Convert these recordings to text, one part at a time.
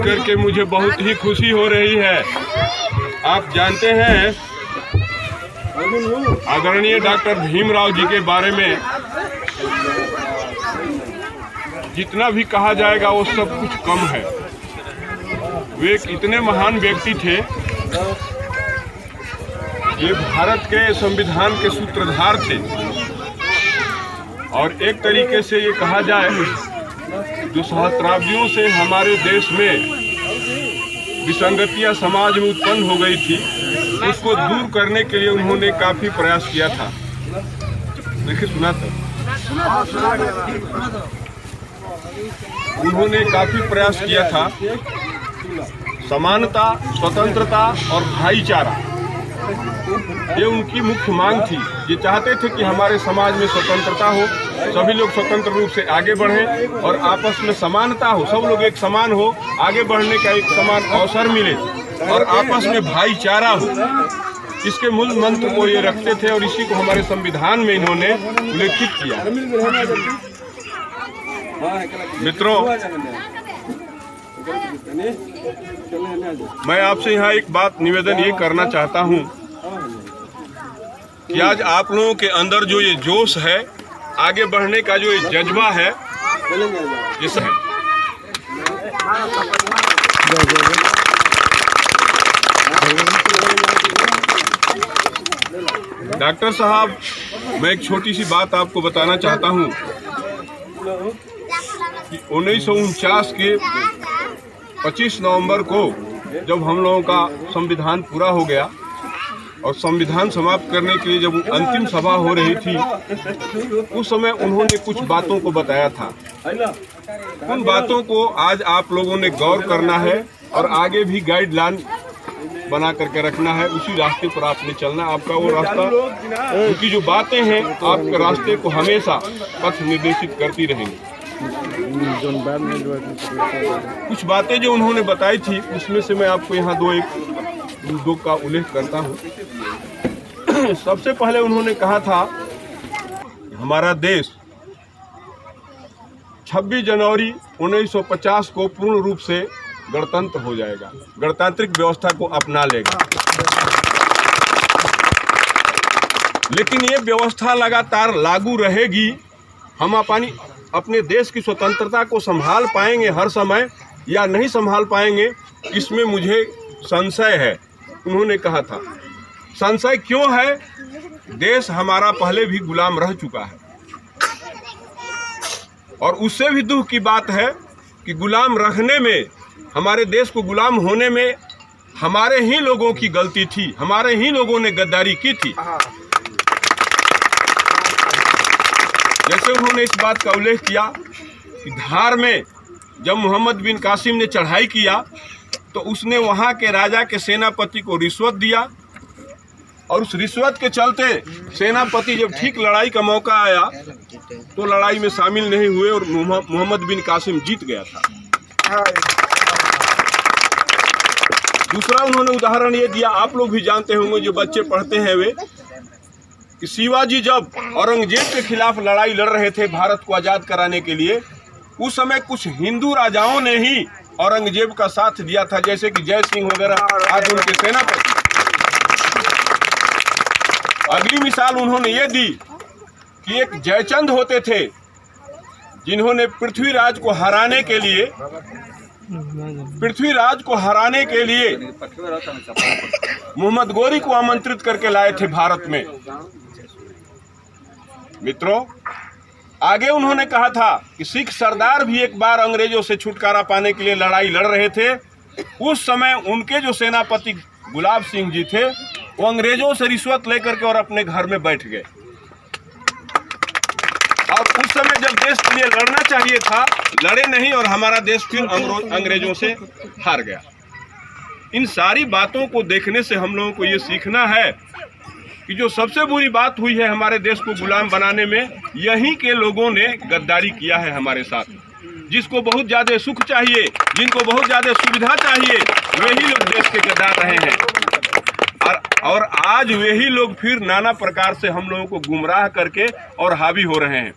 करके मुझे बहुत ही खुशी हो रही है। आप जानते हैं आदरणीय डॉक्टर भीमराव जी के बारे में जितना भी कहा जाएगा वो सब कुछ कम है। वे एक इतने महान व्यक्ति थे, ये भारत के संविधान के सूत्रधार थे और एक तरीके से ये कहा जाए जो सहस्राब्दियों से हमारे देश में विसंगतियां समाज में उत्पन्न हो गई थी, उसको दूर करने के लिए उन्होंने काफी प्रयास किया था। देखिए सुना था, उन्होंने काफी प्रयास किया था। समानता, स्वतंत्रता और भाईचारा ये उनकी मुख्य मांग थी। ये चाहते थे कि हमारे समाज में स्वतंत्रता हो, सभी लोग स्वतंत्र रूप से आगे बढ़ें और आपस में समानता हो, सब लोग एक समान हो, आगे बढ़ने का एक समान अवसर मिले और आपस में भाईचारा हो। इसके मूल मंत्र को ये रखते थे और इसी को हमारे संविधान में इन्होंने उल्लेखित किया। मित्रों, मैं आपसे यहाँ एक बात निवेदन ये करना चाहता हूँ कि आज आप लोगों के अंदर जो ये जोश है, आगे बढ़ने का जो ये जज्बा है, ये सब डॉक्टर साहब, मैं एक छोटी सी बात आपको बताना चाहता हूँ कि 1949 के 25 नवंबर को जब हम लोगों का संविधान पूरा हो गया और संविधान समाप्त करने के लिए जब अंतिम सभा हो रही थी, उस समय उन्होंने कुछ बातों को बताया था। उन बातों को आज आप लोगों ने गौर करना है और आगे भी गाइडलाइन बना करके रखना है। उसी रास्ते पर आपने चलना। आपका वो रास्ता, उनकी जो बातें हैं आपके रास्ते को हमेशा पथ निर्देशित करती रहेंगी। कुछ बातें जो उन्होंने बताई थी, उसमें से मैं आपको यहाँ दो का उल्लेख करता हूँ। सबसे पहले उन्होंने कहा था हमारा देश 26 जनवरी 1950 को पूर्ण रूप से गणतंत्र हो जाएगा, गणतांत्रिक व्यवस्था को अपना लेगा। लेकिन ये व्यवस्था लगातार लागू रहेगी। हम अपने देश की स्वतंत्रता को संभाल पाएंगे हर समय या नहीं संभाल पाएंगे, इसमें मुझे संशय है। उन्होंने कहा था, संशय क्यों है? देश हमारा पहले भी गुलाम रह चुका है और उससे भी दुख की बात है कि गुलाम रहने में, हमारे देश को गुलाम होने में हमारे ही लोगों की गलती थी, हमारे ही लोगों ने गद्दारी की थी। जैसे उन्होंने इस बात का उल्लेख किया कि धार में जब मोहम्मद बिन कासिम ने चढ़ाई किया तो उसने वहाँ के राजा के सेनापति को रिश्वत दिया और उस रिश्वत के चलते सेनापति जब ठीक लड़ाई का मौका आया तो लड़ाई में शामिल नहीं हुए और मोहम्मद बिन कासिम जीत गया था। दूसरा उन्होंने उदाहरण ये दिया, आप लोग भी जानते होंगे, जो बच्चे पढ़ते हैं वे, कि शिवाजी जब औरंगजेब के खिलाफ लड़ाई लड़ रहे थे भारत को आजाद कराने के लिए, उस समय कुछ हिंदू राजाओं ने ही औरंगजेब का साथ दिया था, जैसे कि जय सिंह वगैरह आज उनके सेनापति। अगली मिसाल उन्होंने ये दी कि एक जयचंद होते थे जिन्होंने पृथ्वीराज को हराने के लिए मोहम्मद गोरी को आमंत्रित करके लाए थे भारत में। मित्रों, आगे उन्होंने कहा था कि सिख सरदार भी एक बार अंग्रेजों से छुटकारा पाने के लिए लड़ाई लड़ रहे थे। उस समय उनके जो सेनापति गुलाब सिंह जी थे, वो अंग्रेजों से रिश्वत लेकर के और अपने घर में बैठ गए और उस समय जब देश के लिए लड़ना चाहिए था, लड़े नहीं और हमारा देश फिर अंग्रेजों से हार गया। इन सारी बातों को देखने से हम लोगों को ये सीखना है कि जो सबसे बुरी बात हुई है हमारे देश को गुलाम बनाने में, यहीं के लोगों ने गद्दारी किया है हमारे साथ। जिसको बहुत ज़्यादा सुख चाहिए, जिनको बहुत ज़्यादा सुविधा चाहिए, वही लोग देश के गद्दार रहे हैं और आज वही लोग फिर नाना प्रकार से हम लोगों को गुमराह करके और हावी हो रहे हैं।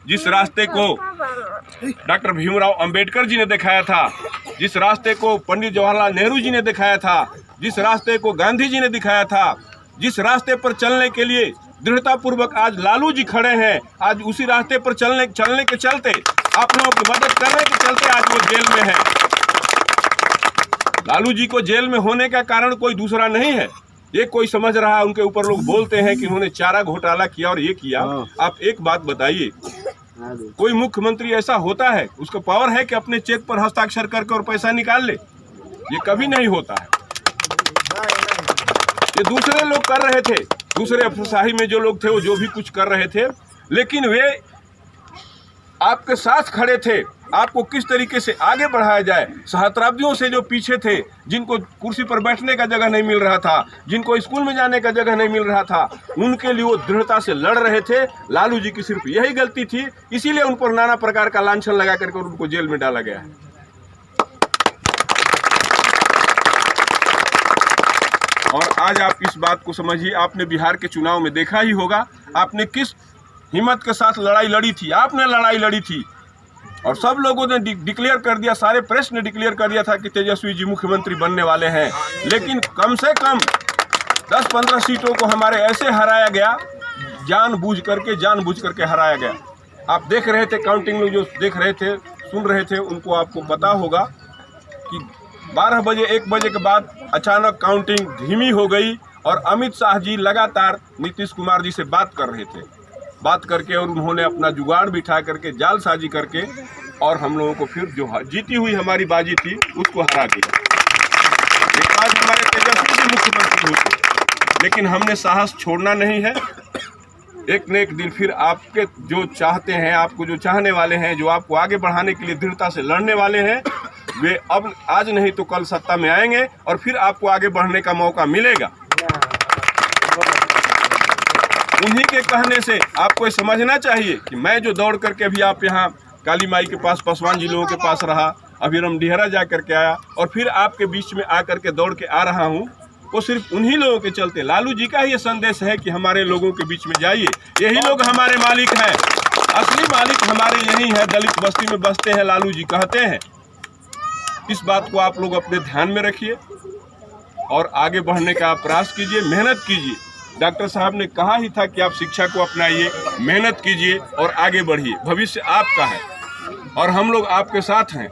जिस रास्ते को डॉक्टर भीमराव अंबेडकर जी ने दिखाया था जिस रास्ते को पंडित जवाहरलाल नेहरू जी ने दिखाया था, जिस रास्ते को गांधी जी ने दिखाया था, जिस रास्ते पर चलने के लिए दृढ़तापूर्वक आज लालू जी खड़े हैं, आज उसी रास्ते पर चलने के चलते, आप लोगों की मदद करने के चलते आज वो जेल में है। लालू जी को जेल में होने का कारण कोई दूसरा नहीं है। ये कोई समझ रहा है, उनके ऊपर लोग बोलते हैं कि उन्होंने चारा घोटाला किया और ये किया। आप एक बात बताइए, कोई मुख्यमंत्री ऐसा होता है, उसका पावर है कि अपने चेक पर हस्ताक्षर करके और पैसा निकाल ले? ये कभी नहीं होता है। ये दूसरे लोग कर रहे थे, दूसरे अफसरशाही में जो लोग थे वो जो भी कुछ कर रहे थे, लेकिन वे आपके साथ खड़े थे। आपको किस तरीके से आगे बढ़ाया जाए, सहस्त्राब्दियों से जो पीछे थे, जिनको कुर्सी पर बैठने का जगह नहीं मिल रहा था, जिनको स्कूल में जाने का जगह नहीं मिल रहा था, उनके लिए वो दृढ़ता से लड़ रहे थे। लालू जी की सिर्फ यही गलती थी, इसीलिए उन पर नाना प्रकार का लांछन लगा करके उनको जेल में डाला गया है। और आज आप इस बात को समझिए, आपने बिहार के चुनाव में देखा ही होगा, आपने किस हिम्मत के साथ लड़ाई लड़ी थी। आपने लड़ाई लड़ी थी और सब लोगों ने डिक्लेयर कर दिया, सारे प्रेस ने डिक्लेयर कर दिया था कि तेजस्वी जी मुख्यमंत्री बनने वाले हैं। लेकिन कम से कम 10-15 सीटों को हमारे ऐसे हराया गया, जानबूझ करके हराया गया। आप देख रहे थे, काउंटिंग में जो देख रहे थे, सुन रहे थे, उनको आपको पता होगा कि 12 बजे 1 बजे के बाद अचानक काउंटिंग धीमी हो गई और अमित शाह जी लगातार नीतीश कुमार जी से बात कर रहे थे, बात करके, और उन्होंने अपना जुगाड़ बिठा करके, जालसाजी करके, और हम लोगों को फिर जो जीती हुई हमारी बाजी थी उसको हरा दिया। आज हमारे तेजस्वी जी मुख्यमंत्री होते, लेकिन हमने साहस छोड़ना नहीं है। एक न एक दिन फिर आपके जो चाहते हैं, आपको जो चाहने वाले हैं, जो आपको आगे बढ़ाने के लिए दृढ़ता से लड़ने वाले हैं, वे अब आज नहीं तो कल सत्ता में आएंगे और फिर आपको आगे बढ़ने का मौका मिलेगा। उन्हीं के कहने से आपको समझना चाहिए कि मैं जो दौड़ करके अभी आप यहाँ काली माई के पास, पासवान जी लोगों के पास रहा, अभी रमडीहरा जा करके आया और फिर आपके बीच में आकर के दौड़ के आ रहा हूँ, वो सिर्फ उन्हीं लोगों के चलते। लालू जी का ये संदेश है कि हमारे लोगों के बीच में जाइए, यही लोग हमारे मालिक हैं, असली मालिक हमारे यही है, दलित बस्ती में बसते हैं, लालू जी कहते हैं। इस बात को आप लोग अपने ध्यान में रखिए और आगे बढ़ने का प्रयास कीजिए, मेहनत कीजिए। डॉक्टर साहब ने कहा ही था कि आप शिक्षा को अपनाइए, मेहनत कीजिए और आगे बढ़िए, भविष्य आपका है और हम लोग आपके साथ हैं।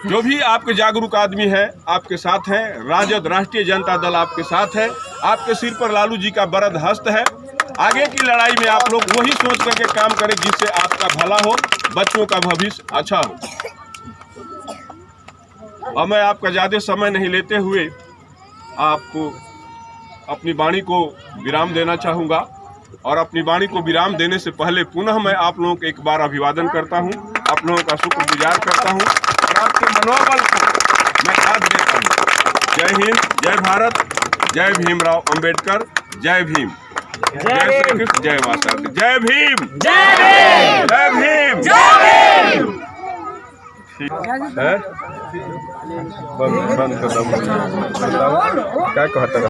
जो भी आपके जागरूक आदमी है आपके साथ हैं, राजद राष्ट्रीय जनता दल आपके साथ है, आपके सिर पर लालू जी का वरद हस्त है। आगे की लड़ाई में आप लोग वही सोच करके काम करें जिससे आपका भला हो, बच्चों का भविष्य अच्छा हो। और मैं आपका ज़्यादा समय नहीं लेते हुए आपको अपनी वाणी को विराम देना चाहूँगा और अपनी वाणी को विराम देने से पहले पुनः मैं आप लोगों को एक बार अभिवादन करता हूँ, आप लोगों का शुक्रगुजार करता हूँ और आपके मनोबल को मैं साथ देता हूँ। जय हिंद, जय भारत, जय भीमराव अंबेडकर, जय भीम, जय श्री कृष्ण, जय माता दी, जय भीम, जय भीम, जय भीम। ठीक है, बंद कदम क्या कहता है।